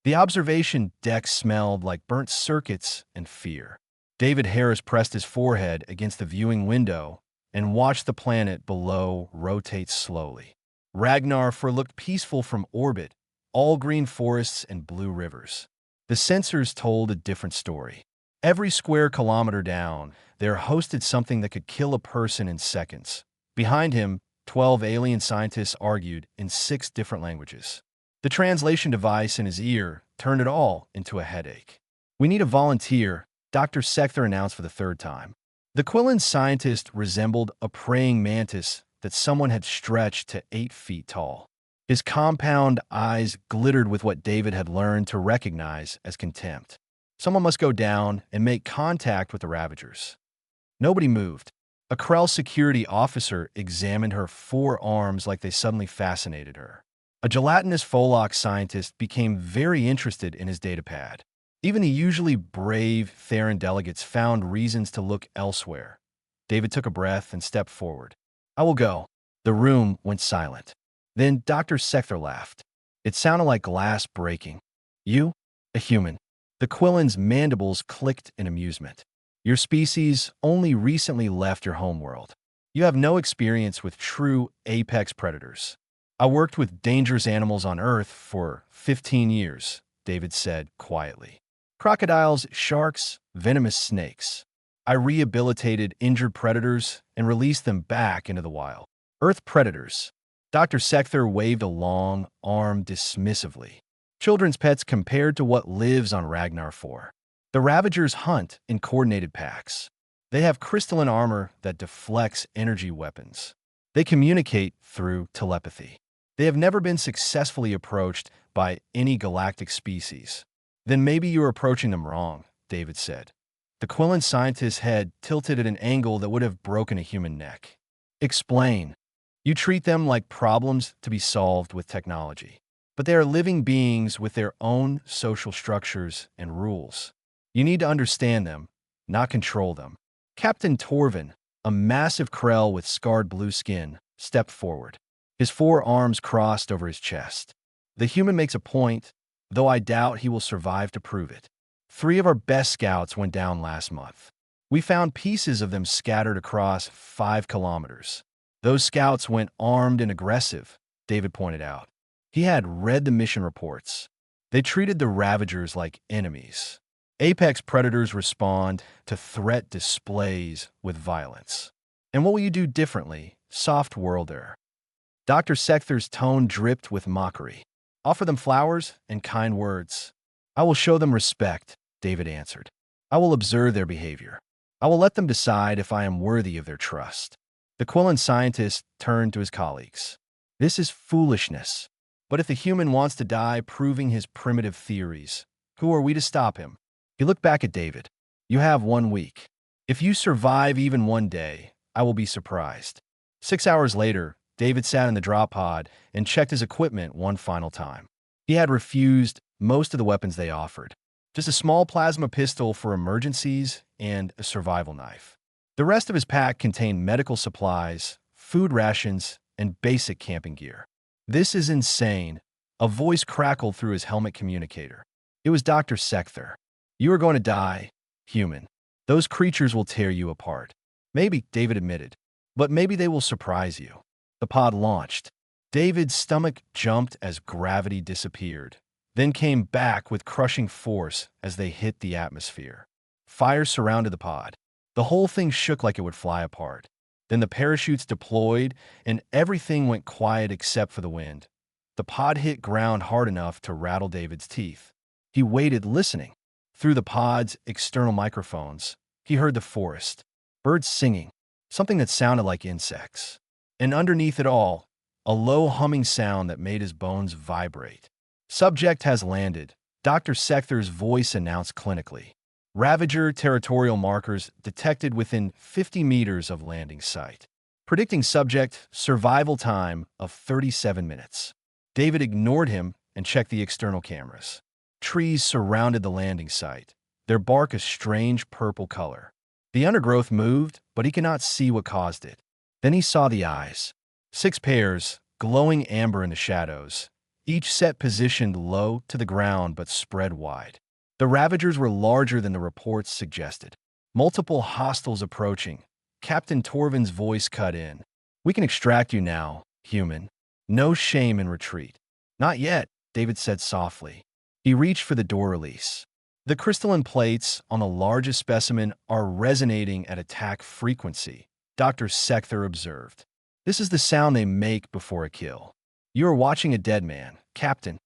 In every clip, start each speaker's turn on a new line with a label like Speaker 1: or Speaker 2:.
Speaker 1: The observation deck smelled like burnt circuits and fear. David Harris pressed his forehead against the viewing window and watched the planet below rotate slowly. Ragnar looked peaceful from orbit, all green forests and blue rivers. The sensors told a different story. Every square kilometer down, there hosted something that could kill a person in seconds. Behind him, 12 alien scientists argued in 6 different languages. The translation device in his ear turned it all into a headache. "We need a volunteer," Dr. Sector announced for the 3rd time. The Quillen scientist resembled a praying mantis that someone had stretched to 8 feet tall. His compound eyes glittered with what David had learned to recognize as contempt. Someone must go down and make contact with the Ravagers. Nobody moved. A Krell security officer examined her 4 arms like they suddenly fascinated her. A gelatinous Folok scientist became very interested in his datapad. Even the usually brave Theran delegates found reasons to look elsewhere. David took a breath and stepped forward. "I will go." The room went silent. Then Dr. Sector laughed. It sounded like glass breaking. "You? A human?" The Quillen's mandibles clicked in amusement. "Your species only recently left your homeworld. You have no experience with true apex predators." "I worked with dangerous animals on Earth for 15 years, David said quietly. "Crocodiles, sharks, venomous snakes. I rehabilitated injured predators and released them back into the wild." "Earth predators." Dr. Sector waved a long arm dismissively. "Children's pets compared to what lives on Ragnar 4. The Ravagers hunt in coordinated packs. They have crystalline armor that deflects energy weapons. They communicate through telepathy. They have never been successfully approached by any galactic species." "Then maybe you're approaching them wrong," David said. The Quillen scientist's head tilted at an angle that would have broken a human neck. "Explain." "You treat them like problems to be solved with technology. But they are living beings with their own social structures and rules. You need to understand them, not control them." Captain Torvin, a massive Krell with scarred blue skin, stepped forward. His 4 arms crossed over his chest. "The human makes a point, though I doubt he will survive to prove it. 3 of our best scouts went down last month. We found pieces of them scattered across 5 kilometers. Those scouts went armed and aggressive," David pointed out. He had read the mission reports. "They treated the Ravagers like enemies. Apex predators respond to threat displays with violence. And what will you do differently, soft-worlder?" Dr. Sector's tone dripped with mockery. "Offer them flowers and kind words." "I will show them respect," David answered. "I will observe their behavior. I will let them decide if I am worthy of their trust." The Quillen scientist turned to his colleagues. "This is foolishness. But if the human wants to die proving his primitive theories, who are we to stop him?" He looked back at David. "You have 1 week. If you survive even 1 day, I will be surprised." 6 hours later, David sat in the drop pod and checked his equipment one final time. He had refused most of the weapons they offered. Just a small plasma pistol for emergencies and a survival knife. The rest of his pack contained medical supplies, food rations, and basic camping gear. "This is insane," a voice crackled through his helmet communicator. It was Dr. Sector. "You are going to die, human. Those creatures will tear you apart." "Maybe," David admitted, "but maybe they will surprise you." The pod launched. David's stomach jumped as gravity disappeared, then came back with crushing force as they hit the atmosphere. Fire surrounded the pod. The whole thing shook like it would fly apart. Then the parachutes deployed, and everything went quiet except for the wind. The pod hit ground hard enough to rattle David's teeth. He waited, listening. Through the pod's external microphones, he heard the forest, birds singing, something that sounded like insects. And underneath it all, a low humming sound that made his bones vibrate. "Subject has landed," Dr. Sector's voice announced clinically. "Ravager territorial markers detected within 50 meters of landing site. Predicting subject survival time of 37 minutes. David ignored him and checked the external cameras. Trees surrounded the landing site, their bark a strange purple color. The undergrowth moved, but he could not see what caused it. Then he saw the eyes. 6 pairs, glowing amber in the shadows, each set positioned low to the ground but spread wide. The Ravagers were larger than the reports suggested. Multiple hostiles approaching. Captain Torvin's voice cut in. "We can extract you now, human. No shame in retreat." "Not yet," David said softly. He reached for the door release. The crystalline plates on the largest specimen are resonating at attack frequency, Dr. Sekther observed. "This is the sound they make before a kill." "You are watching a dead man, Captain."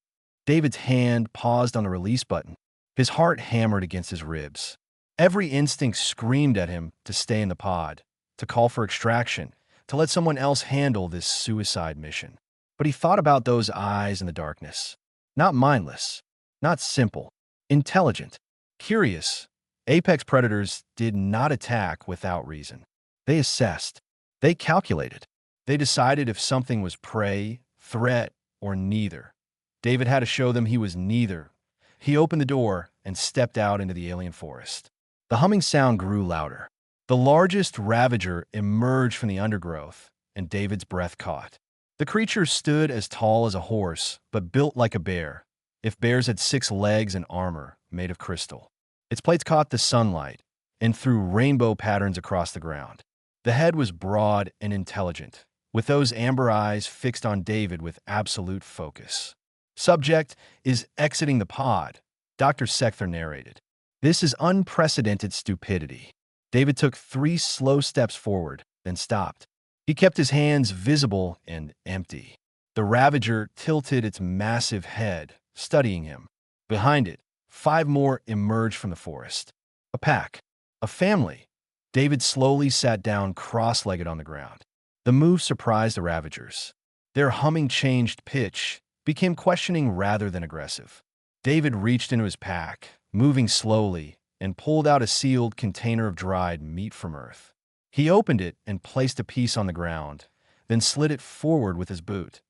Speaker 1: David's hand paused on the release button. His heart hammered against his ribs. Every instinct screamed at him to stay in the pod, to call for extraction, to let someone else handle this suicide mission. But he thought about those eyes in the darkness. Not mindless, not simple, intelligent, curious. Apex predators did not attack without reason. They assessed. They calculated. They decided if something was prey, threat, or neither. David had to show them he was neither. He opened the door and stepped out into the alien forest. The humming sound grew louder. The largest Ravager emerged from the undergrowth, and David's breath caught. The creature stood as tall as a horse, but built like a bear, if bears had 6 legs and armor made of crystal. Its plates caught the sunlight and threw rainbow patterns across the ground. The head was broad and intelligent, with those amber eyes fixed on David with absolute focus. "Subject is exiting the pod," Dr. Sekther narrated. "This is unprecedented stupidity." David took 3 slow steps forward, then stopped. He kept his hands visible and empty. The Ravager tilted its massive head, studying him. Behind it, 5 more emerged from the forest. A pack. A family. David slowly sat down cross-legged on the ground. The move surprised the Ravagers. Their humming changed pitch, became questioning rather than aggressive. David reached into his pack, moving slowly, and pulled out a sealed container of dried meat from Earth. He opened it and placed a piece on the ground, then slid it forward with his boot.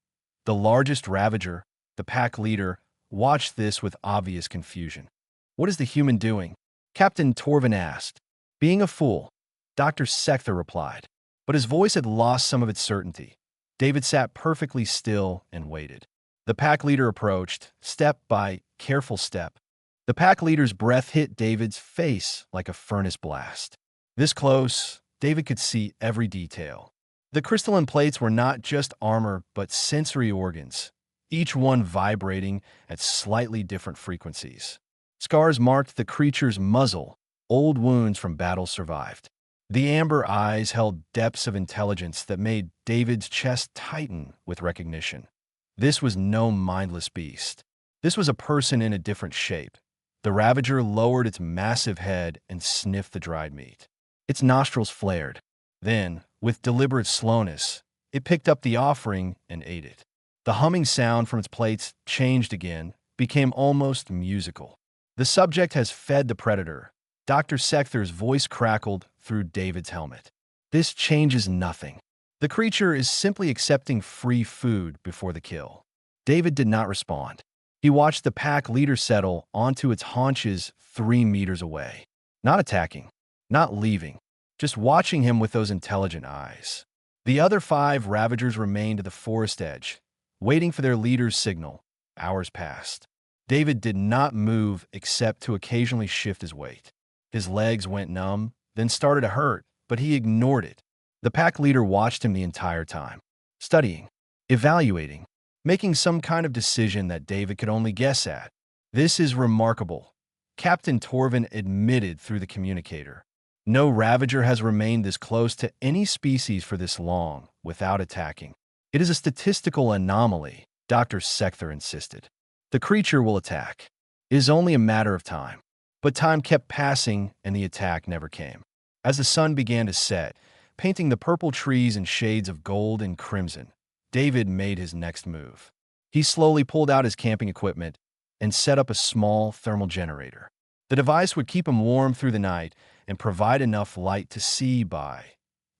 Speaker 1: The largest Ravager, the pack leader, watched this with obvious confusion. "What is the human doing?" Captain Torvin asked. "Being a fool," Dr. Sekther replied. But his voice had lost some of its certainty. David sat perfectly still and waited. The pack leader approached, step by careful step. The pack leader's breath hit David's face like a furnace blast. This close, David could see every detail. The crystalline plates were not just armor, but sensory organs, each one vibrating at slightly different frequencies. Scars marked the creature's muzzle, old wounds from battles survived. The amber eyes held depths of intelligence that made David's chest tighten with recognition. This was no mindless beast. This was a person in a different shape. The Ravager lowered its massive head and sniffed the dried meat. Its nostrils flared. Then, with deliberate slowness, it picked up the offering and ate it. The humming sound from its plates changed again, became almost musical. "The subject has fed the predator." Dr. Sekther's voice crackled through David's helmet. "This changes nothing. The creature is simply accepting free food before the kill." David did not respond. He watched the pack leader settle onto its haunches 3 meters away. Not attacking, not leaving, just watching him with those intelligent eyes. The other 5 Ravagers remained at the forest edge, waiting for their leader's signal. Hours passed. David did not move except to occasionally shift his weight. His legs went numb, then started to hurt, but he ignored it. The pack leader watched him the entire time, studying, evaluating, making some kind of decision that David could only guess at. "This is remarkable," Captain Torvin admitted through the communicator. "No Ravager has remained this close to any species for this long without attacking. It is a statistical anomaly," Dr. Sekther insisted. "The creature will attack. It is only a matter of time." But time kept passing and the attack never came. As the sun began to set, painting the purple trees in shades of gold and crimson, David made his next move. He slowly pulled out his camping equipment and set up a small thermal generator. The device would keep him warm through the night and provide enough light to see by.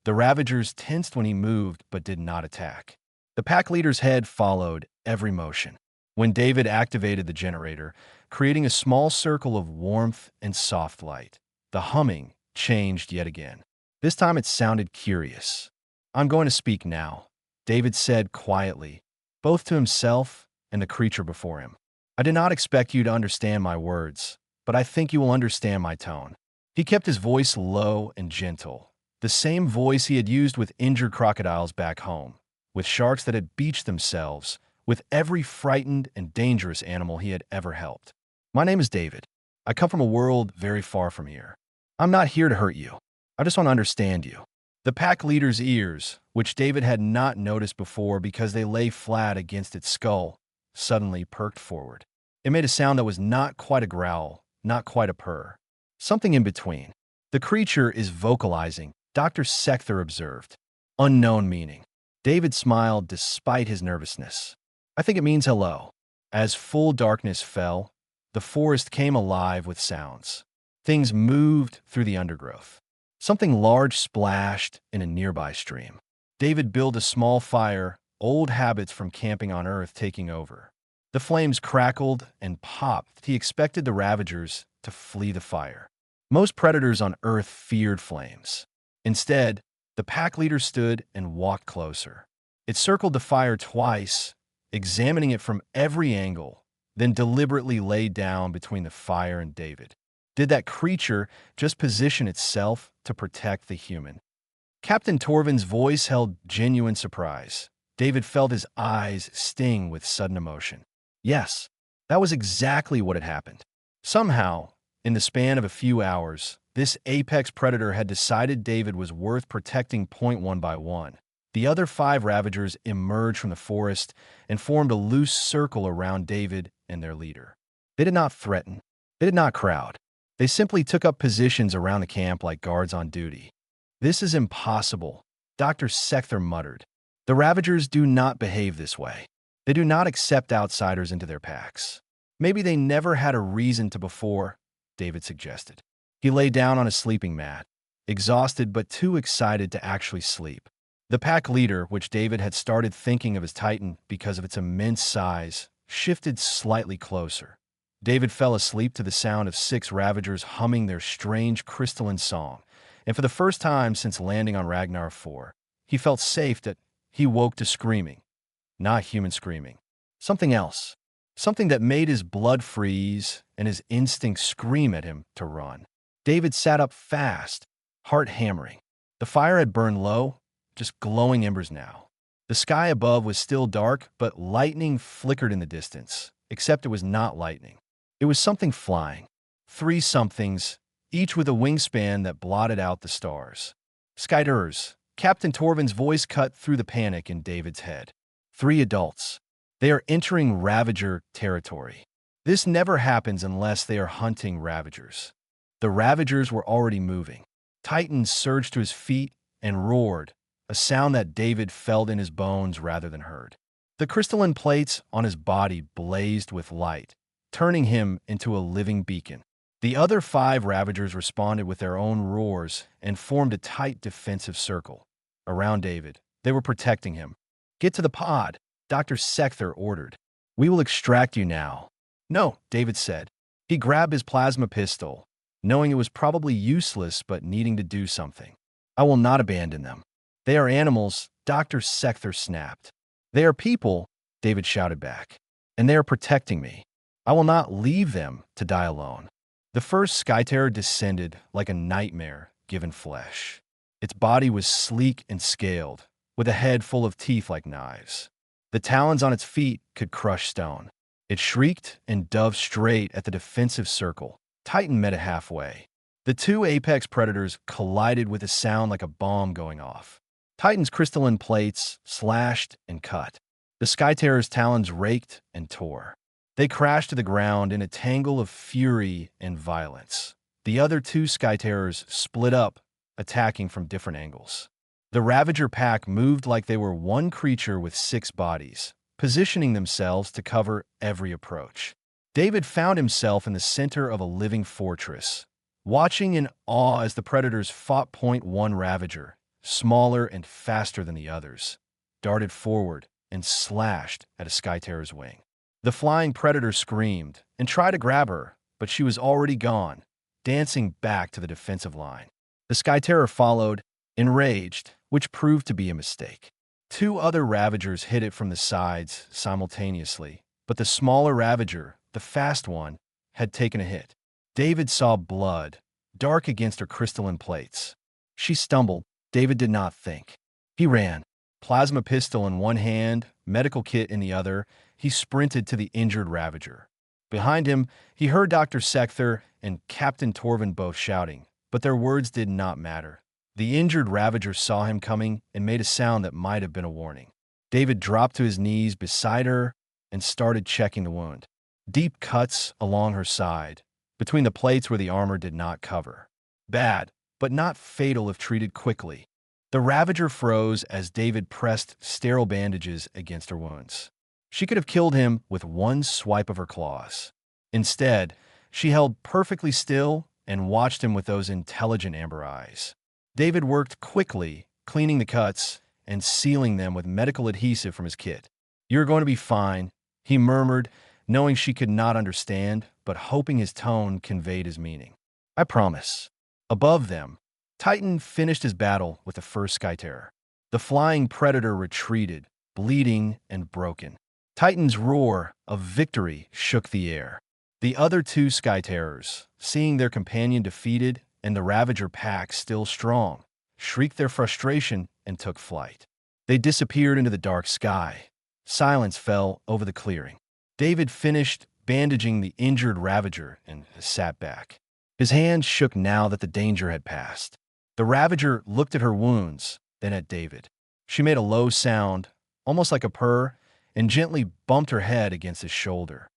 Speaker 1: The Ravagers tensed when he moved but did not attack. The pack leader's head followed every motion. When David activated the generator, creating a small circle of warmth and soft light, the humming changed yet again. This time it sounded curious. "I'm going to speak now," David said quietly, both to himself and the creature before him. I did not expect you to understand my words, but I think you will understand my tone. He kept his voice low and gentle, the same voice he had used with injured crocodiles back home, with sharks that had beached themselves, with every frightened and dangerous animal he had ever helped. My name is David. I come from a world very far from here. I'm not here to hurt you. I just want to understand you. The pack leader's ears, which David had not noticed before because they lay flat against its skull, suddenly perked forward. It made a sound that was not quite a growl, not quite a purr. Something in between. The creature is vocalizing, Dr. Sekther observed. Unknown meaning. David smiled despite his nervousness. I think it means hello. As full darkness fell, the forest came alive with sounds. Things moved through the undergrowth. Something large splashed in a nearby stream. David built a small fire, old habits from camping on Earth taking over. The flames crackled and popped. He expected the ravagers to flee the fire. Most predators on Earth feared flames. Instead, the pack leader stood and walked closer. It circled the fire twice, examining it from every angle, then deliberately lay down between the fire and David. Did that creature just position itself to protect the human? Captain Torvin's voice held genuine surprise. David felt his eyes sting with sudden emotion. Yes, that was exactly what had happened. Somehow, in the span of a few hours, this apex predator had decided David was worth protecting. One by one. The other 5 ravagers emerged from the forest and formed a loose circle around David and their leader. They did not threaten. They did not crowd. They simply took up positions around the camp like guards on duty. This is impossible, Dr. Sekther muttered. The ravagers do not behave this way. They do not accept outsiders into their packs. Maybe they never had a reason to before, David suggested. He lay down on a sleeping mat, exhausted but too excited to actually sleep. The pack leader, which David had started thinking of as Titan because of its immense size, shifted slightly closer. David fell asleep to the sound of 6 ravagers humming their strange crystalline song, and for the first time since landing on Ragnar 4, he felt safe that he woke to screaming. Not human screaming. Something else. Something that made his blood freeze and his instincts scream at him to run. David sat up fast, heart hammering. The fire had burned low, just glowing embers now. The sky above was still dark, but lightning flickered in the distance, except it was not lightning. It was something flying. 3 somethings, each with a wingspan that blotted out the stars. Skyders. Captain Torvin's voice cut through the panic in David's head. 3 adults. They are entering Ravager territory. This never happens unless they are hunting Ravagers. The Ravagers were already moving. Titan surged to his feet and roared, a sound that David felt in his bones rather than heard. The crystalline plates on his body blazed with light, turning him into a living beacon. The other 5 Ravagers responded with their own roars and formed a tight defensive circle around David. They were protecting him. Get to the pod, Dr. Sekther ordered. We will extract you now. No, David said. He grabbed his plasma pistol, knowing it was probably useless but needing to do something. I will not abandon them. They are animals, Dr. Sekther snapped. They are people, David shouted back, and they are protecting me. I will not leave them to die alone. The first Sky Terror descended like a nightmare given flesh. Its body was sleek and scaled, with a head full of teeth like knives. The talons on its feet could crush stone. It shrieked and dove straight at the defensive circle. Titan met it halfway. The 2 apex predators collided with a sound like a bomb going off. Titan's crystalline plates slashed and cut. The Sky Terror's talons raked and tore. They crashed to the ground in a tangle of fury and violence. The other 2 Sky Terrors split up, attacking from different angles. The Ravager pack moved like they were one creature with 6 bodies, positioning themselves to cover every approach. David found himself in the center of a living fortress, watching in awe as the predators fought. One Ravager, smaller and faster than the others, darted forward and slashed at a Sky Terror's wing. The flying predator screamed and tried to grab her, but she was already gone, dancing back to the defensive line. The Sky Terror followed, enraged, which proved to be a mistake. 2 other Ravagers hit it from the sides simultaneously, but but the smaller Ravager, the fast one, had taken a hit. David saw blood, dark against her crystalline plates. She stumbled. David did not think. He ran. Plasma pistol in one hand, medical kit in the other, he sprinted to the injured Ravager. Behind him, he heard Dr. Sekther and Captain Torvin both shouting, but their words did not matter. The injured Ravager saw him coming and made a sound that might have been a warning. David dropped to his knees beside her and started checking the wound. Deep cuts along her side, between the plates where the armor did not cover. Bad, but not fatal if treated quickly. The Ravager froze as David pressed sterile bandages against her wounds. She could have killed him with one swipe of her claws. Instead, she held perfectly still and watched him with those intelligent amber eyes. David worked quickly, cleaning the cuts and sealing them with medical adhesive from his kit. "You're going to be fine," he murmured, knowing she could not understand, but hoping his tone conveyed his meaning. "I promise." Above them, Titan finished his battle with the first Skyterror. The flying predator retreated, bleeding and broken. Titan's roar of victory shook the air. The other two Skyterrors, seeing their companion defeated and the Ravager pack still strong, shrieked their frustration and took flight. They disappeared into the dark sky. Silence fell over the clearing. David finished bandaging the injured Ravager and sat back. His hands shook now that the danger had passed. The Ravager looked at her wounds, then at David. She made a low sound, almost like a purr, and gently bumped her head against his shoulder.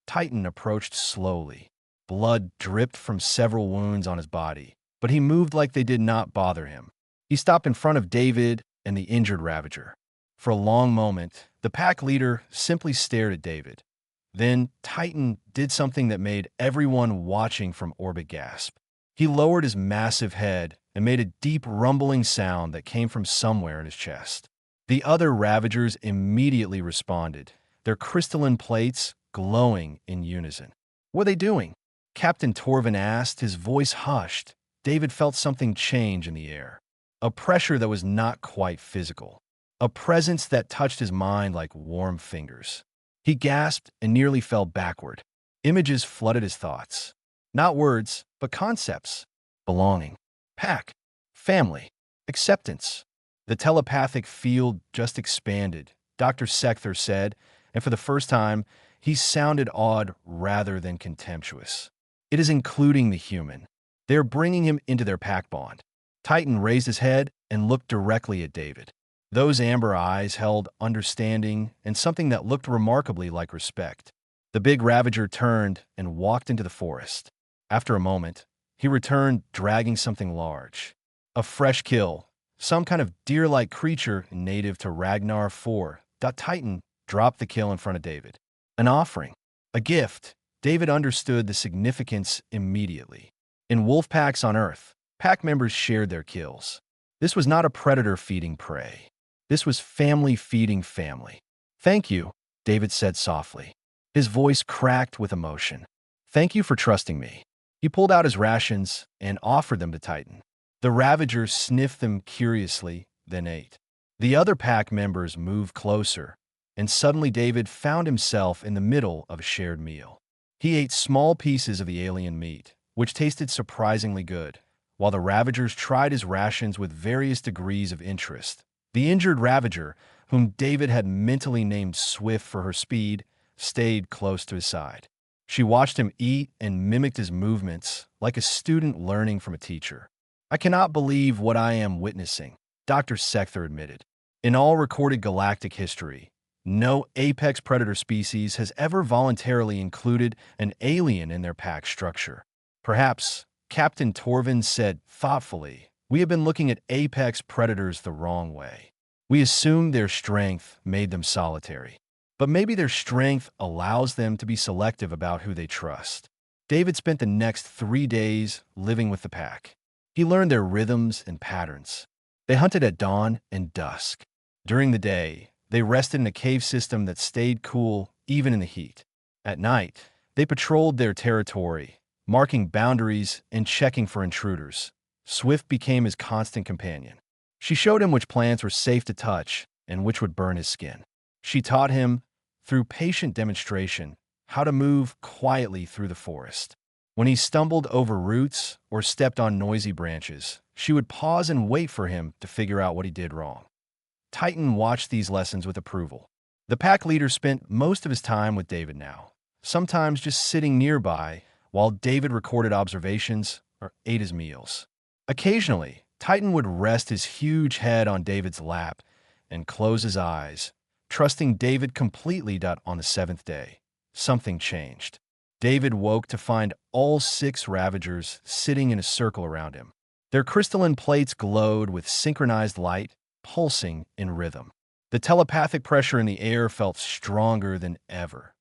Speaker 1: Titan approached slowly. Blood dripped from several wounds on his body, but he moved like they did not bother him. He stopped in front of David and the injured Ravager. For a long moment, the pack leader simply stared at David. Then Titan did something that made everyone watching from orbit gasp. He lowered his massive head and made a deep rumbling sound that came from somewhere in his chest. The other Ravagers immediately responded, their crystalline plates glowing in unison. "What are they doing?" Captain Torvin asked, his voice hushed. David felt something change in the air. A pressure that was not quite physical. A presence that touched his mind like warm fingers. He gasped and nearly fell backward. Images flooded his thoughts. Not words, but concepts. Belonging. Pack. Family. Acceptance. The telepathic field just expanded, Dr. Sekther said, and for the first time, he sounded awed rather than contemptuous. It is including the human. They're bringing him into their pack bond. Titan raised his head and looked directly at David. Those amber eyes held understanding and something that looked remarkably like respect. The big Ravager turned and walked into the forest. After a moment, he returned dragging something large. A fresh kill, some kind of deer-like creature native to Ragnar 4. Titan dropped the kill in front of David. An offering. A gift. David understood the significance immediately. In wolf packs on Earth, pack members shared their kills. This was not a predator feeding prey. This was family feeding family. "Thank you," David said softly. His voice cracked with emotion. "Thank you for trusting me." He pulled out his rations and offered them to Titan. The Ravager sniffed them curiously, then ate. The other pack members moved closer, and suddenly David found himself in the middle of a shared meal. He ate small pieces of the alien meat, which tasted surprisingly good, while the Ravagers tried his rations with various degrees of interest. The injured Ravager, whom David had mentally named Swift for her speed, stayed close to his side. She watched him eat and mimicked his movements, like a student learning from a teacher. "I cannot believe what I am witnessing," Dr. Sekther admitted. In all recorded galactic history, no apex predator species has ever voluntarily included an alien in their pack structure. Perhaps, Captain Torvin said thoughtfully, "We have been looking at apex predators the wrong way. We assumed their strength made them solitary. But maybe their strength allows them to be selective about who they trust." David spent the next 3 days living with the pack. He learned their rhythms and patterns. They hunted at dawn and dusk. During the day, they rested in a cave system that stayed cool even in the heat. At night, they patrolled their territory, marking boundaries and checking for intruders. Swift became his constant companion. She showed him which plants were safe to touch and which would burn his skin. She taught him through patient demonstration, how to move quietly through the forest. When he stumbled over roots or stepped on noisy branches, she would pause and wait for him to figure out what he did wrong. Titan watched these lessons with approval. The pack leader spent most of his time with David now, sometimes just sitting nearby while David recorded observations or ate his meals. Occasionally, Titan would rest his huge head on David's lap and close his eyes, trusting David completely. On the seventh day, something changed. David woke to find all 6 Ravagers sitting in a circle around him. Their crystalline plates glowed with synchronized light, pulsing in rhythm. The telepathic pressure in the air felt stronger than ever.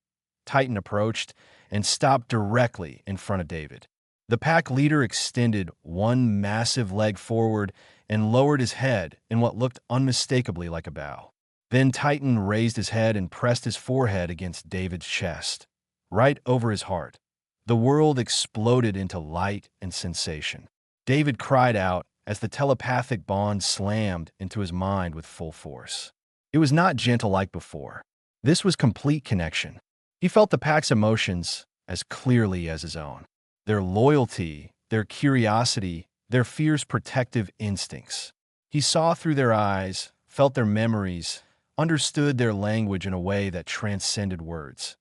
Speaker 1: Titan approached and stopped directly in front of David. The pack leader extended one massive leg forward and lowered his head in what looked unmistakably like a bow. Then Titan raised his head and pressed his forehead against David's chest, right over his heart. The world exploded into light and sensation. David cried out as the telepathic bond slammed into his mind with full force. It was not gentle like before. This was complete connection. He felt the pack's emotions as clearly as his own. Their loyalty, their curiosity, their fierce protective instincts. He saw through their eyes, felt their memories, understood their language in a way that transcended words.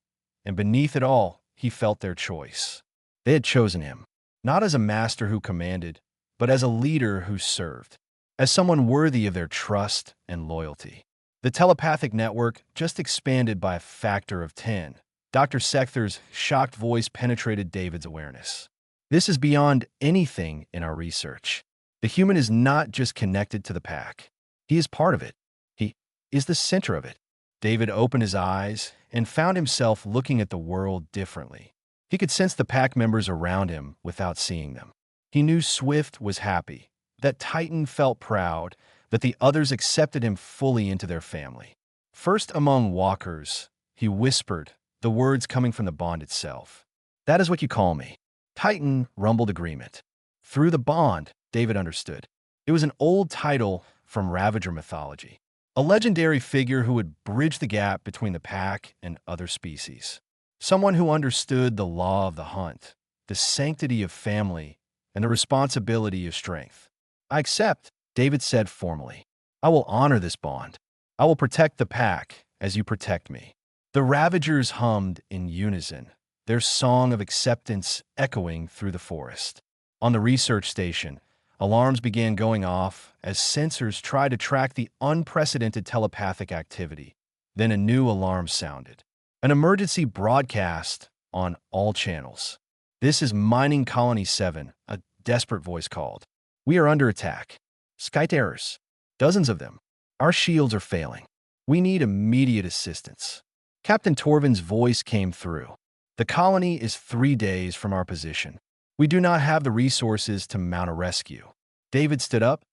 Speaker 1: And beneath it all, he felt their choice. They had chosen him, not as a master who commanded, but as a leader who served, as someone worthy of their trust and loyalty. The telepathic network just expanded by a factor of 10. Dr. Sekther's shocked voice penetrated David's awareness. This is beyond anything in our research. The human is not just connected to the pack. He is part of it. He is the center of it. David opened his eyes and found himself looking at the world differently. He could sense the pack members around him without seeing them. He knew Swift was happy, that Titan felt proud, that the others accepted him fully into their family. First among walkers, he whispered, the words coming from the bond itself. That is what you call me. Titan rumbled agreement. Through the bond, David understood. It was an old title from Ravager mythology, a legendary figure who would bridge the gap between the pack and other species. Someone who understood the law of the hunt, the sanctity of family, and the responsibility of strength. I accept, David said formally. I will honor this bond. I will protect the pack as you protect me. The Ravagers hummed in unison, their song of acceptance echoing through the forest. On the research station, alarms began going off as sensors tried to track the unprecedented telepathic activity. Then a new alarm sounded. An emergency broadcast on all channels. This is Mining Colony 7, a desperate voice called. We are under attack. Skype errors. Dozens of them. Our shields are failing. We need immediate assistance. Captain Torvin's voice came through. The colony is 3 days from our position. We do not have the resources to mount a rescue. David stood up,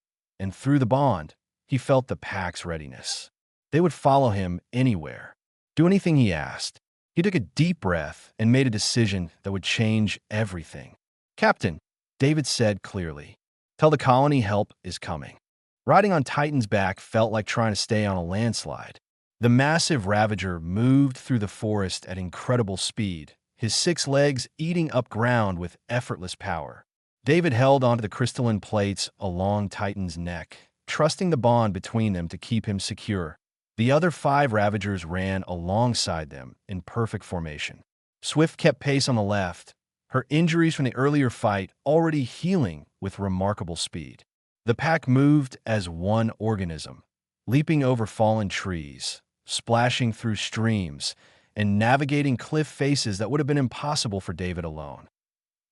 Speaker 1: and through the bond, he felt the pack's readiness. They would follow him anywhere. Do anything he asked. He took a deep breath and made a decision that would change everything. Captain, David said clearly, tell the colony help is coming. Riding on Titan's back felt like trying to stay on a landslide. The massive Ravager moved through the forest at incredible speed, his 6 legs eating up ground with effortless power. David held onto the crystalline plates along Titan's neck, trusting the bond between them to keep him secure. The other 5 Ravagers ran alongside them in perfect formation. Swift kept pace on the left, her injuries from the earlier fight already healing with remarkable speed. The pack moved as one organism, leaping over fallen trees, splashing through streams, and navigating cliff faces that would have been impossible for David alone.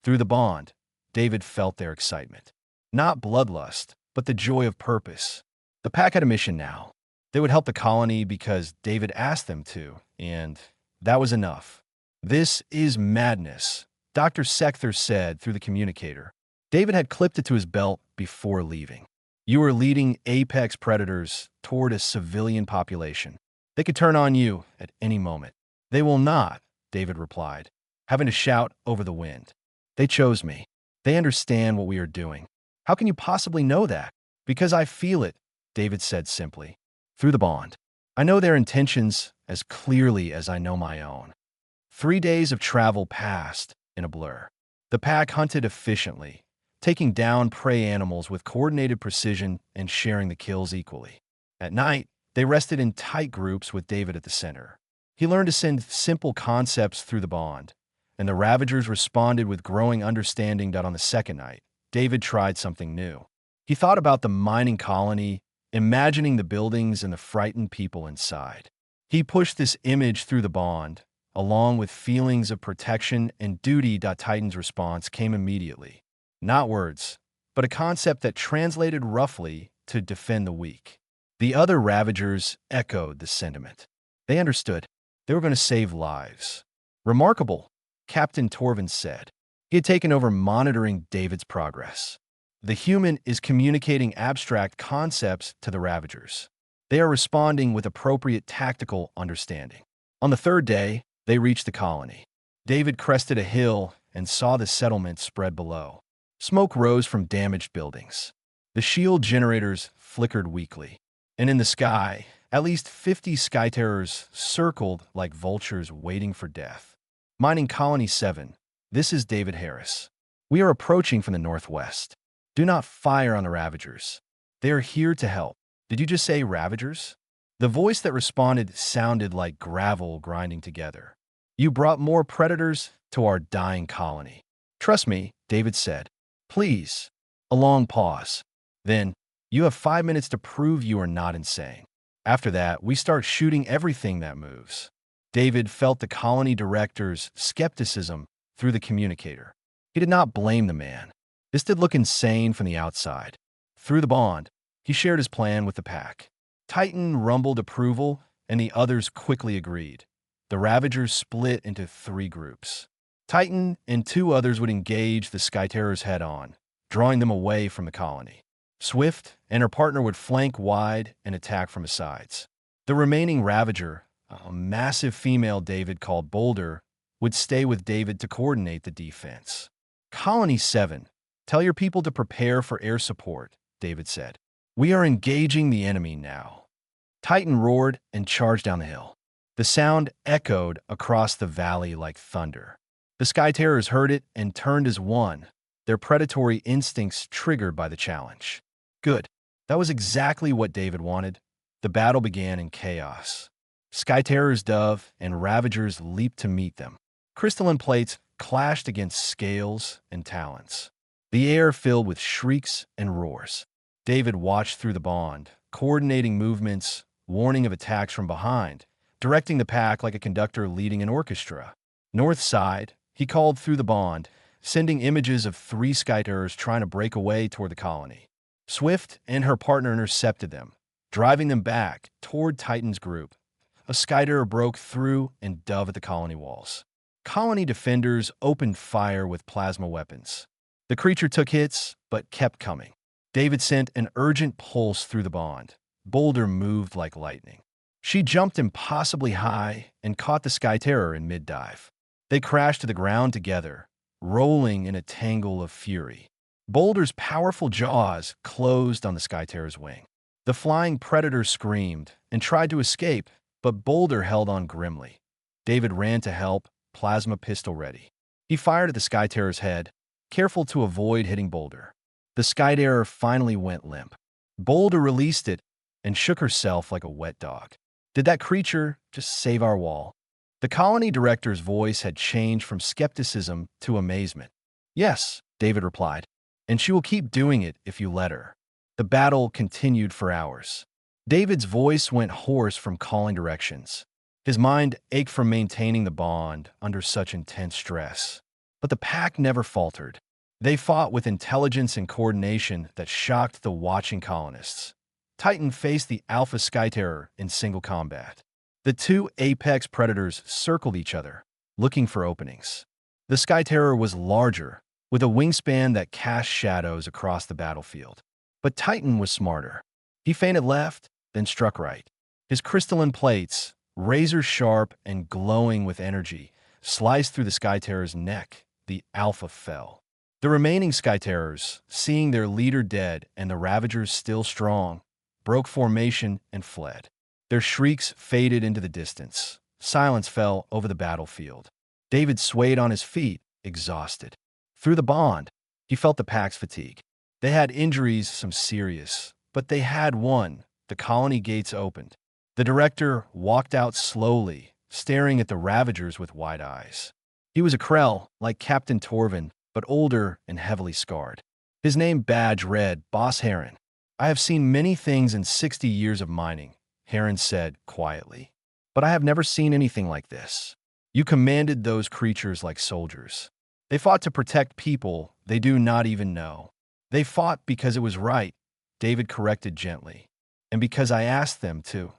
Speaker 1: Through the bond, David felt their excitement. Not bloodlust, but the joy of purpose. The pack had a mission now. They would help the colony because David asked them to, and that was enough. This is madness, Dr. Sekther said through the communicator. David had clipped it to his belt before leaving. You are leading apex predators toward a civilian population. They could turn on you at any moment. They will not, David replied, having to shout over the wind. They chose me. They understand what we are doing. How can you possibly know that? Because I feel it, David said simply. Through the bond. I know their intentions as clearly as I know my own. 3 days of travel passed in a blur. The pack hunted efficiently, taking down prey animals with coordinated precision and sharing the kills equally. At night, they rested in tight groups with David at the center. He learned to send simple concepts through the bond, and the Ravagers responded with growing understanding. On the second night, David tried something new. He thought about the mining colony, imagining the buildings and the frightened people inside. He pushed this image through the bond, along with feelings of protection and duty. Titan's response came immediately. Not words, but a concept that translated roughly to defend the weak. The other Ravagers echoed the sentiment. They understood. They were going to save lives. Remarkable, Captain Torvin said. He had taken over monitoring David's progress. The human is communicating abstract concepts to the Ravagers. They are responding with appropriate tactical understanding. On the third day, they reached the colony. David crested a hill and saw the settlement spread below. Smoke rose from damaged buildings. The shield generators flickered weakly. And in the sky, at least 50 Skyterrors circled like vultures waiting for death. Mining Colony 7, this is David Harris. We are approaching from the northwest. Do not fire on the Ravagers. They are here to help. Did you just say Ravagers? The voice that responded sounded like gravel grinding together. You brought more predators to our dying colony. Trust me, David said. Please. A long pause. Then, you have 5 minutes to prove you are not insane. After that, we start shooting everything that moves. David felt the colony director's skepticism through the communicator. He did not blame the man. This did look insane from the outside. Through the bond, he shared his plan with the pack. Titan rumbled approval, and the others quickly agreed. The Ravagers split into 3 groups. Titan and 2 others would engage the Skyterrors head-on, drawing them away from the colony. Swift and her partner would flank wide and attack from the sides. The remaining Ravager, a massive female David called Boulder, would stay with David to coordinate the defense. Colony 7, tell your people to prepare for air support, David said. We are engaging the enemy now. Titan roared and charged down the hill. The sound echoed across the valley like thunder. The Skyterrors heard it and turned as one, their predatory instincts triggered by the challenge. Good. That was exactly what David wanted. The battle began in chaos. Skyterrors dove and Ravagers leaped to meet them. Crystalline plates clashed against scales and talons. The air filled with shrieks and roars. David watched through the bond, coordinating movements, warning of attacks from behind, directing the pack like a conductor leading an orchestra. North side, he called through the bond, sending images of 3 Skyterrors trying to break away toward the colony. Swift and her partner intercepted them, driving them back toward Titan's group. A Skyterror broke through and dove at the colony walls. Colony defenders opened fire with plasma weapons. The creature took hits, but kept coming. David sent an urgent pulse through the bond. Boulder moved like lightning. She jumped impossibly high and caught the Skyterror in mid-dive. They crashed to the ground together, rolling in a tangle of fury. Boulder's powerful jaws closed on the Skyterror's wing. The flying predator screamed and tried to escape, but Boulder held on grimly. David ran to help, plasma pistol ready. He fired at the Skyterror's head, careful to avoid hitting Boulder. The Skyterror finally went limp. Boulder released it and shook herself like a wet dog. Did that creature just save our wall? The colony director's voice had changed from skepticism to amazement. Yes, David replied, and she will keep doing it if you let her. The battle continued for hours. David's voice went hoarse from calling directions. His mind ached from maintaining the bond under such intense stress. But the pack never faltered. They fought with intelligence and coordination that shocked the watching colonists. Titan faced the Alpha Skyterror in single combat. The 2 apex predators circled each other, looking for openings. The Skyterror was larger, with a wingspan that cast shadows across the battlefield. But Titan was smarter. He feinted left, then struck right. His crystalline plates, razor-sharp and glowing with energy, sliced through the Skyterror's neck. The Alpha fell. The remaining Skyterrors, seeing their leader dead and the Ravagers still strong, broke formation and fled. Their shrieks faded into the distance. Silence fell over the battlefield. David swayed on his feet, exhausted. Through the bond, he felt the pack's fatigue. They had injuries, some serious, but they had won. The colony gates opened. The director walked out slowly, staring at the Ravagers with wide eyes. He was a Krell, like Captain Torvin, but older and heavily scarred. His name badge read, Boss Heron. I have seen many things in 60 years of mining, Heron said quietly. But I have never seen anything like this. You commanded those creatures like soldiers. They fought to protect people they do not even know. They fought because it was right, David corrected gently, and because I asked them to.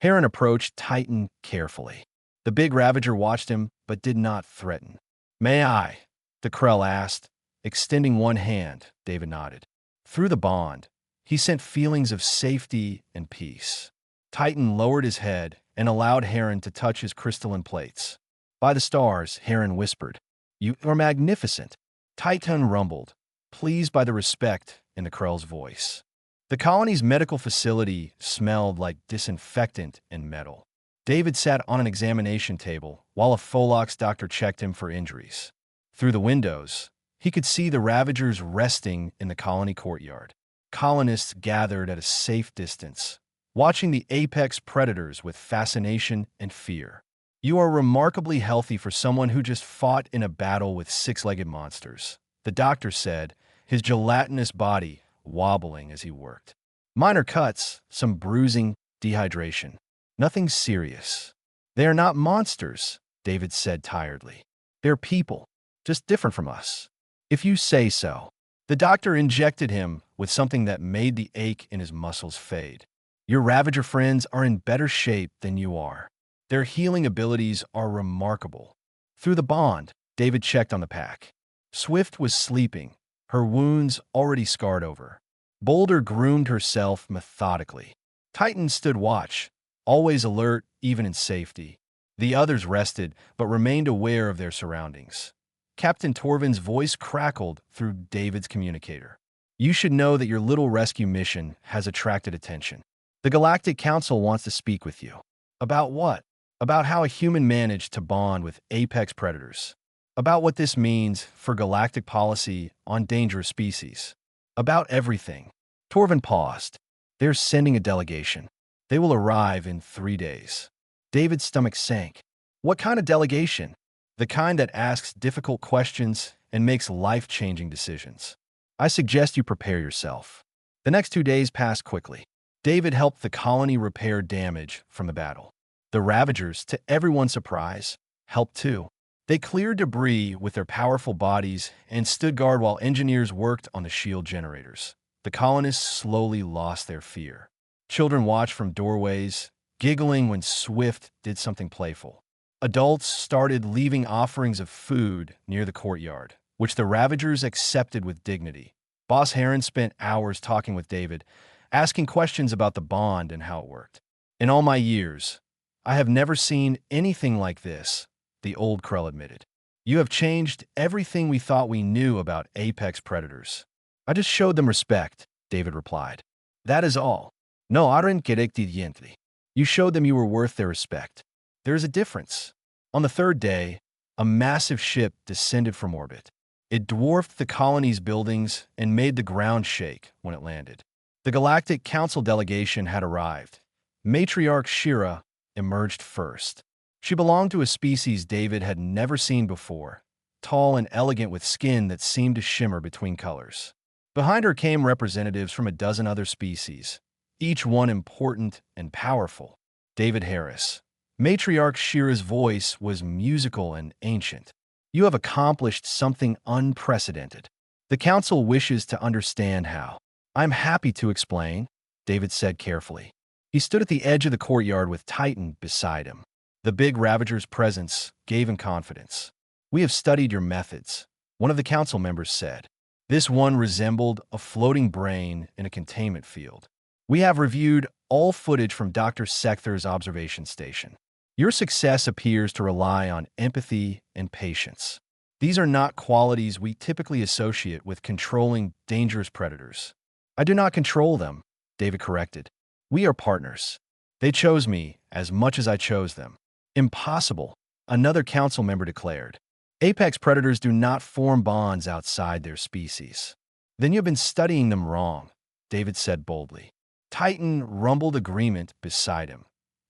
Speaker 1: Heron approached Titan carefully. The big Ravager watched him, but did not threaten. May I? The Krell asked, extending one hand. David nodded. Through the bond, he sent feelings of safety and peace. Titan lowered his head and allowed Heron to touch his crystalline plates. By the stars, Heron whispered, You are magnificent. Titan rumbled, pleased by the respect in the Krell's voice. The colony's medical facility smelled like disinfectant and metal. David sat on an examination table while a Folox doctor checked him for injuries. Through the windows, he could see the Ravagers resting in the colony courtyard. Colonists gathered at a safe distance, watching the apex predators with fascination and fear. You are remarkably healthy for someone who just fought in a battle with six-legged monsters, the doctor said, his gelatinous body wobbling as he worked. Minor cuts, some bruising, dehydration. Nothing serious. They are not monsters, David said tiredly. They're people, just different from us. If you say so. The doctor injected him with something that made the ache in his muscles fade. Your Ravager friends are in better shape than you are. Their healing abilities are remarkable. Through the bond, David checked on the pack. Swift was sleeping, her wounds already scarred over. Boulder groomed herself methodically. Titan stood watch, always alert even in safety. The others rested, but remained aware of their surroundings. Captain Torvin's voice crackled through David's communicator. You should know that your little rescue mission has attracted attention. The Galactic Council wants to speak with you. About what? About how a human managed to bond with apex predators. About what this means for galactic policy on dangerous species. About everything. Torvin paused. They're sending a delegation. They will arrive in 3 days. David's stomach sank. What kind of delegation? The kind that asks difficult questions and makes life-changing decisions. I suggest you prepare yourself. The next 2 days passed quickly. David helped the colony repair damage from the battle. The Ravagers, to everyone's surprise, helped too. They cleared debris with their powerful bodies and stood guard while engineers worked on the shield generators. The colonists slowly lost their fear. Children watched from doorways, giggling when Swift did something playful. Adults started leaving offerings of food near the courtyard, which the Ravagers accepted with dignity. Boss Heron spent hours talking with David, asking questions about the bond and how it worked. In all my years, I have never seen anything like this, the old Krell admitted. You have changed everything we thought we knew about apex predators. I just showed them respect, David replied. That is all. No aren gerechtigently. You showed them you were worth their respect. There is a difference. On the third day, a massive ship descended from orbit. It dwarfed the colony's buildings and made the ground shake when it landed. The Galactic Council delegation had arrived. Matriarch Shira emerged first. She belonged to a species David had never seen before, tall and elegant with skin that seemed to shimmer between colors. Behind her came representatives from a dozen other species, each one important and powerful. David Harris. Matriarch Shira's voice was musical and ancient. You have accomplished something unprecedented. The Council wishes to understand how. I'm happy to explain, David said carefully. He stood at the edge of the courtyard with Titan beside him. The big Ravager's presence gave him confidence. We have studied your methods, one of the Council members said. This one resembled a floating brain in a containment field. We have reviewed all footage from Dr. Sekther's observation station. Your success appears to rely on empathy and patience. These are not qualities we typically associate with controlling dangerous predators. I do not control them, David corrected. We are partners. They chose me as much as I chose them. Impossible, another council member declared. Apex predators do not form bonds outside their species. Then you have been studying them wrong, David said boldly. Titan rumbled agreement beside him.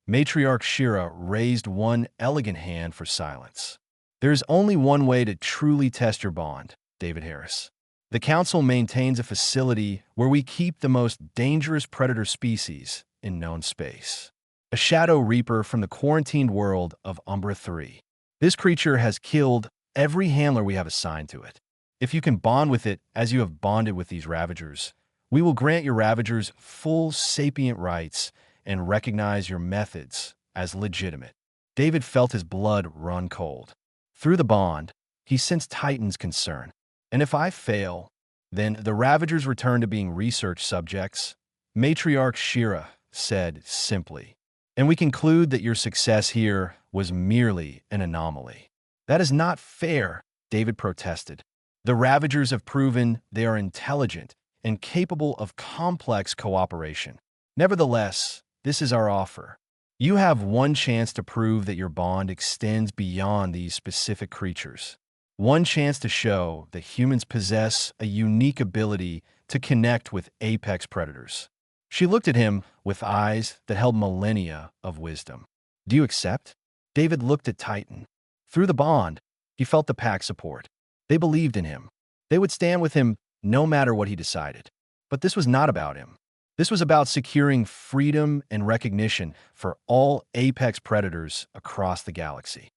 Speaker 1: Matriarch Shira raised one elegant hand for silence. There is only one way to truly test your bond, David Harris. The Council maintains a facility where we keep the most dangerous predator species in known space. A Shadow Reaper from the quarantined world of Umbra 3. This creature has killed every handler we have assigned to it. If you can bond with it as you have bonded with these Ravagers, we will grant your Ravagers full sapient rights and recognize your methods as legitimate. David felt his blood run cold. Through the bond, he sensed Titan's concern. And if I fail, then the Ravagers return to being research subjects, Matriarch Shira said simply. And we conclude that your success here was merely an anomaly. That is not fair, David protested. The Ravagers have proven they are intelligent and capable of complex cooperation. Nevertheless, this is our offer. You have one chance to prove that your bond extends beyond these specific creatures. One chance to show that humans possess a unique ability to connect with apex predators. She looked at him with eyes that held millennia of wisdom. Do you accept? David looked at Titan. Through the bond, he felt the pack's support. They believed in him. They would stand with him no matter what he decided. But this was not about him. This was about securing freedom and recognition for all apex predators across the galaxy.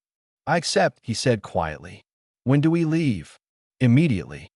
Speaker 1: I accept, he said quietly. When do we leave? Immediately.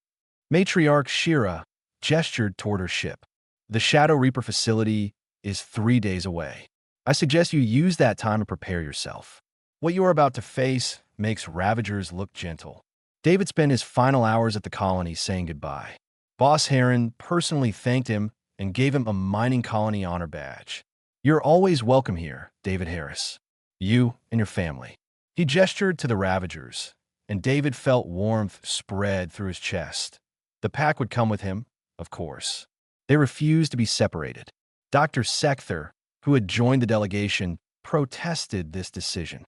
Speaker 1: Matriarch Shira gestured toward her ship. The Shadow Reaper facility is 3 days away. I suggest you use that time to prepare yourself. What you are about to face makes Ravagers look gentle. David spent his final hours at the colony saying goodbye. Boss Heron personally thanked him and gave him a mining colony honor badge. You're always welcome here, David Harris. You and your family. He gestured to the Ravagers, and David felt warmth spread through his chest. The pack would come with him, of course. They refused to be separated. Dr. Sekther, who had joined the delegation, protested this decision.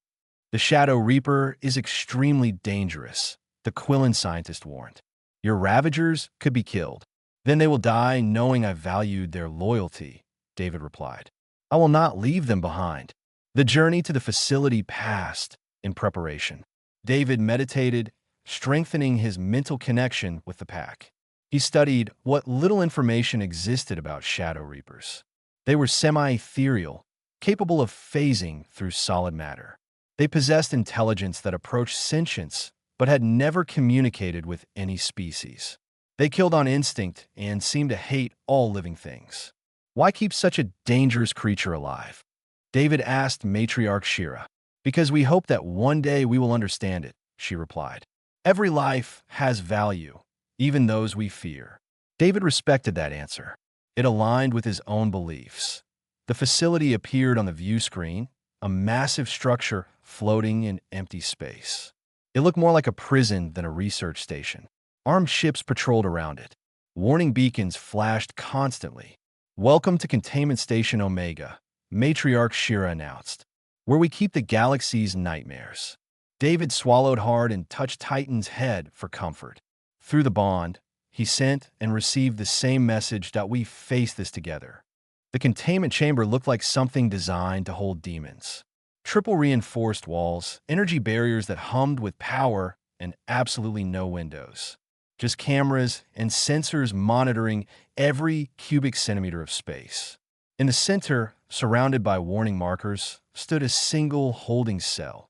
Speaker 1: The Shadow Reaper is extremely dangerous, the Quillen scientist warned. Your Ravagers could be killed. Then they will die knowing I valued their loyalty, David replied. I will not leave them behind. The journey to the facility passed in preparation. David meditated, strengthening his mental connection with the pack. He studied what little information existed about Shadow Reapers. They were semi-ethereal, capable of phasing through solid matter. They possessed intelligence that approached sentience, but had never communicated with any species. They killed on instinct and seemed to hate all living things. Why keep such a dangerous creature alive? David asked Matriarch Shira. Because we hope that one day we will understand it, she replied. Every life has value, even those we fear. David respected that answer. It aligned with his own beliefs. The facility appeared on the view screen, a massive structure floating in empty space. It looked more like a prison than a research station. Armed ships patrolled around it. Warning beacons flashed constantly. Welcome to Containment Station Omega, Matriarch Shira announced, where we keep the galaxy's nightmares. David swallowed hard and touched Titan's head for comfort. Through the bond, he sent and received the same message that we face this together. The containment chamber looked like something designed to hold demons. Triple reinforced walls, energy barriers that hummed with power, and absolutely no windows. Just cameras and sensors monitoring every cubic centimeter of space. In the center, surrounded by warning markers, stood a single holding cell.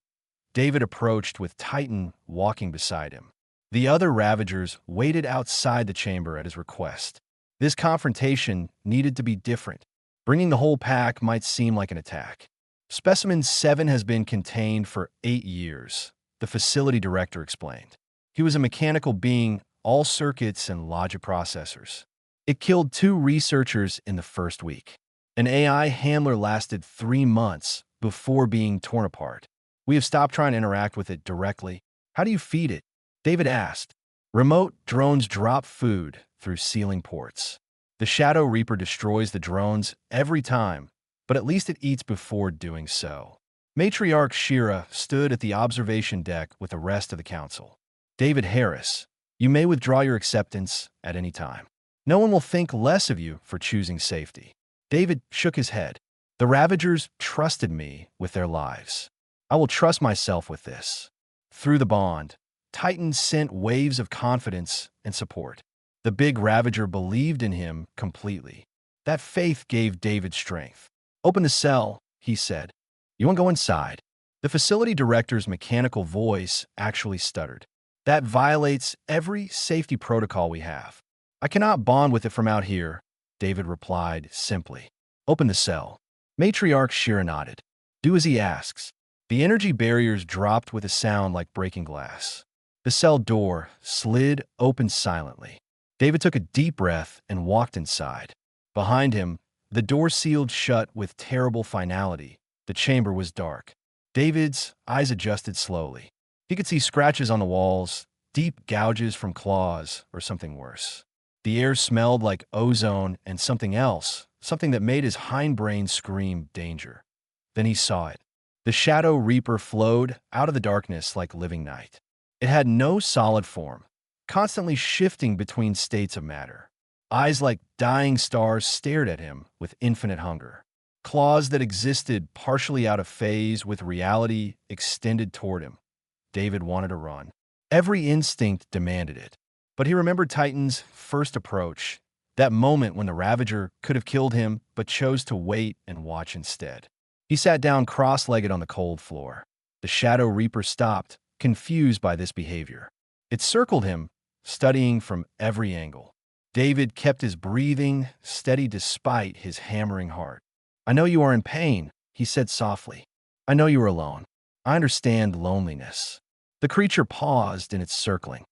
Speaker 1: David approached with Titan walking beside him. The other Ravagers waited outside the chamber at his request. This confrontation needed to be different. Bringing the whole pack might seem like an attack. Specimen 7 has been contained for 8 years, the facility director explained. He was a mechanical being, all circuits and logic processors. It killed 2 researchers in the first week. An AI handler lasted 3 months before being torn apart. We have stopped trying to interact with it directly. How do you feed it? David asked. Remote drones drop food through ceiling ports. The Shadow Reaper destroys the drones every time, but at least it eats before doing so. Matriarch Shira stood at the observation deck with the rest of the council. David Harris, you may withdraw your acceptance at any time. No one will think less of you for choosing safety. David shook his head. The Ravagers trusted me with their lives. I will trust myself with this. Through the bond, Titan sent waves of confidence and support. The big Ravager believed in him completely. That faith gave David strength. Open the cell, he said. You want to go inside? The facility director's mechanical voice actually stuttered. That violates every safety protocol we have. I cannot bond with it from out here, David replied simply. Open the cell. Matriarch Shira nodded. Do as he asks. The energy barriers dropped with a sound like breaking glass. The cell door slid open silently. David took a deep breath and walked inside. Behind him, the door sealed shut with terrible finality. The chamber was dark. David's eyes adjusted slowly. He could see scratches on the walls, deep gouges from claws, or something worse. The air smelled like ozone and something else, something that made his hindbrain scream danger. Then he saw it. The Shadow Reaper flowed out of the darkness like living night. It had no solid form, constantly shifting between states of matter. Eyes like dying stars stared at him with infinite hunger. Claws that existed partially out of phase with reality extended toward him. David wanted to run. Every instinct demanded it. But he remembered Titan's first approach, that moment when the Ravager could have killed him but chose to wait and watch instead. He sat down cross-legged on the cold floor. The Shadow Reaper stopped, confused by this behavior. It circled him, studying from every angle. David kept his breathing steady despite his hammering heart. I know you are in pain, he said softly. I know you are alone. I understand loneliness. The creature paused in its circling.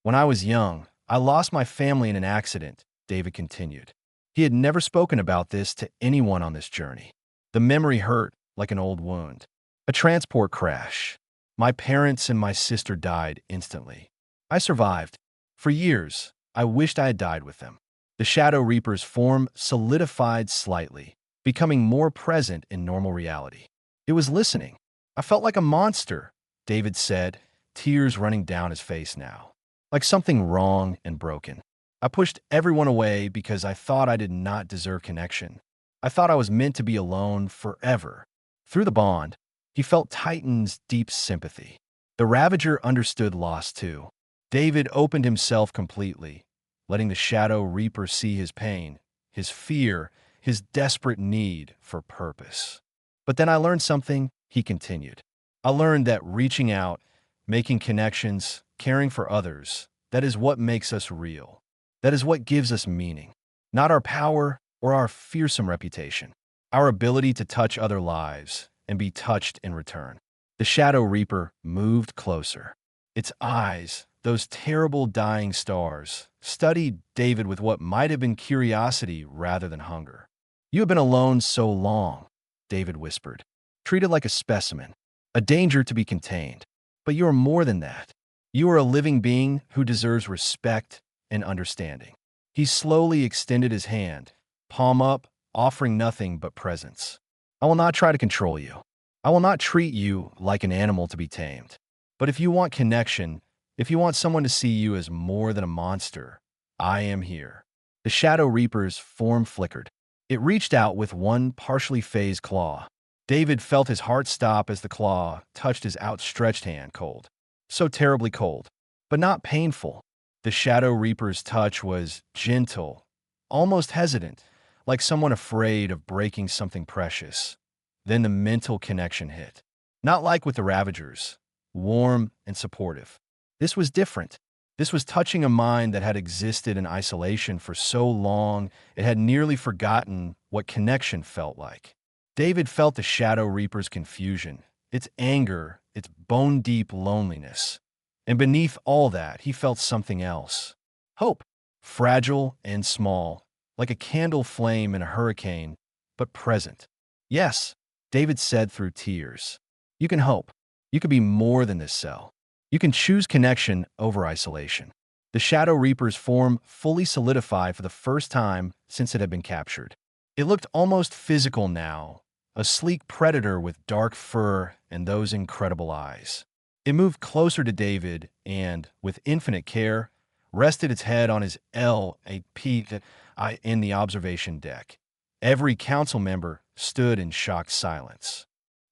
Speaker 1: When I was young, I lost my family in an accident, David continued. He had never spoken about this to anyone on this journey. The memory hurt like an old wound. A transport crash. My parents and my sister died instantly. I survived. For years, I wished I had died with them. The Shadow Reaper's form solidified slightly, becoming more present in normal reality. It was listening. I felt like a monster, David said, tears running down his face now. Like something wrong and broken. I pushed everyone away because I thought I did not deserve connection. I thought I was meant to be alone forever. Through the bond, he felt Titan's deep sympathy. The Ravager understood loss too. David opened himself completely, letting the Shadow Reaper see his pain, his fear, his desperate need for purpose. But then I learned something, he continued. I learned that reaching out, making connections, caring for others, that is what makes us real. That is what gives us meaning. Not our power or our fearsome reputation. Our ability to touch other lives and be touched in return. The Shadow Reaper moved closer. Its eyes, those terrible dying stars, studied David with what might have been curiosity rather than hunger. You have been alone so long, David whispered. Treated like a specimen, a danger to be contained. But you are more than that. You are a living being who deserves respect and understanding. He slowly extended his hand, palm up, offering nothing but presence. I will not try to control you. I will not treat you like an animal to be tamed. But if you want connection, if you want someone to see you as more than a monster, I am here. The Shadow Reaper's form flickered. It reached out with one partially phased claw. David felt his heart stop as the claw touched his outstretched hand cold. So terribly cold, but not painful. The Shadow Reaper's touch was gentle, almost hesitant, like someone afraid of breaking something precious. Then the mental connection hit. Not like with the Ravagers, warm and supportive. This was different. This was touching a mind that had existed in isolation for so long it had nearly forgotten what connection felt like. David felt the Shadow Reaper's confusion, its anger, its bone-deep loneliness. And beneath all that, he felt something else. Hope. Fragile and small, like a candle flame in a hurricane, but present. Yes, David said through tears. You can hope. You can be more than this cell. You can choose connection over isolation. The Shadow Reaper's form fully solidified for the first time since it had been captured. It looked almost physical now, a sleek predator with dark fur and those incredible eyes. It moved closer to David and, with infinite care, rested its head on his LAP in the observation deck. Every council member stood in shocked silence.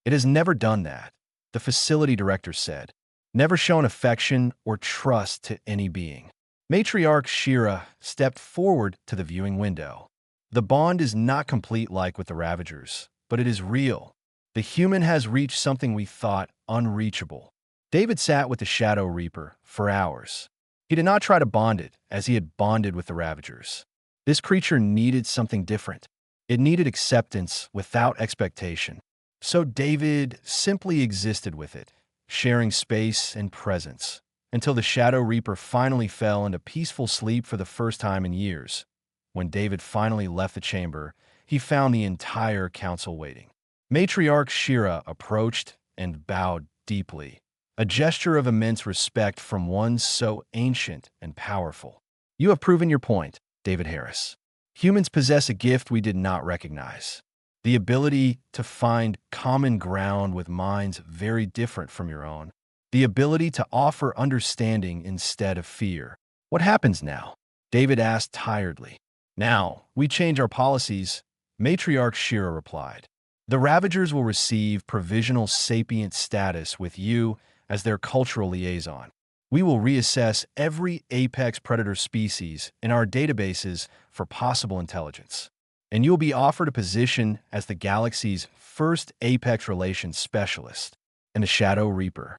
Speaker 1: It has never done that, the facility director said. Never shown affection or trust to any being. Matriarch Shira stepped forward to the viewing window. The bond is not complete like with the Ravagers, but it is real. The human has reached something we thought unreachable. David sat with the Shadow Reaper for hours. He did not try to bond it as he had bonded with the Ravagers. This creature needed something different. It needed acceptance without expectation. So David simply existed with it, sharing space and presence, until the Shadow Reaper finally fell into peaceful sleep for the first time in years. When David finally left the chamber, he found the entire council waiting. Matriarch Shira approached and bowed deeply, a gesture of immense respect from one so ancient and powerful. You have proven your point, David Harris. Humans possess a gift we did not recognize. The ability to find common ground with minds very different from your own. The ability to offer understanding instead of fear. What happens now? David asked tiredly. Now, we change our policies, Matriarch Shira replied. The Ravagers will receive provisional sapient status with you as their cultural liaison. We will reassess every apex predator species in our databases for possible intelligence. And you'll be offered a position as the galaxy's first apex relations specialist and the Shadow Reaper.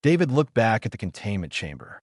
Speaker 1: David looked back at the containment chamber.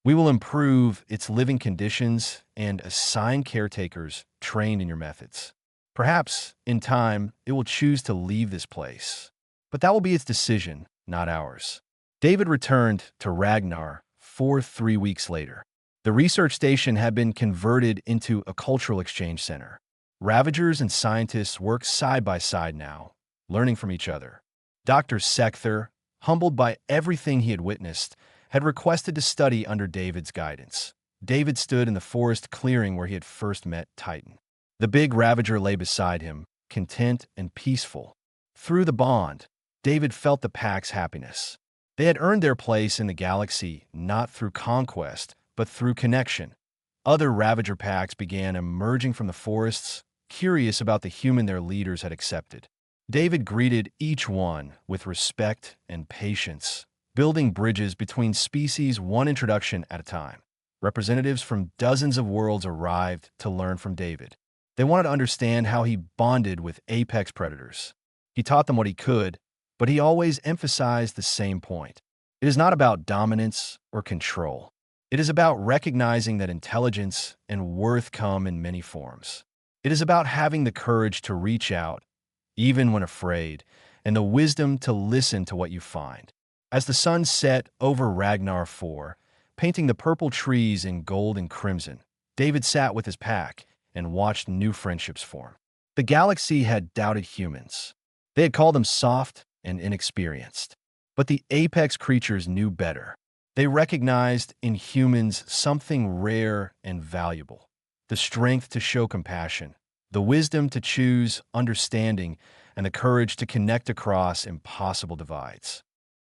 Speaker 1: We will improve its living conditions and assign caretakers trained in your methods. Perhaps, in time, it will choose to leave this place. But that will be its decision, not ours. David returned to Ragnar 3 weeks later. The research station had been converted into a cultural exchange center. Ravagers and scientists work side by side now, learning from each other. Dr. Sekther, humbled by everything he had witnessed, had requested to study under David's guidance. David stood in the forest clearing where he had first met Titan. The big Ravager lay beside him, content and peaceful. Through the bond, David felt the pack's happiness. They had earned their place in the galaxy not through conquest, but through connection. Other Ravager packs began emerging from the forests, curious about the human their leaders had accepted. David greeted each one with respect and patience, building bridges between species one introduction at a time. Representatives from dozens of worlds arrived to learn from David. They wanted to understand how he bonded with apex predators. He taught them what he could, but he always emphasized the same point. It is not about dominance or control. It is about recognizing that intelligence and worth come in many forms. It is about having the courage to reach out, even when afraid, and the wisdom to listen to what you find. As the sun set over Ragnar 4, painting the purple trees in gold and crimson, David sat with his pack and watched new friendships form. The galaxy had doubted humans. They had called them soft and inexperienced. But the apex creatures knew better. They recognized in humans something rare and valuable. The strength to show compassion, the wisdom to choose understanding, and the courage to connect across impossible divides.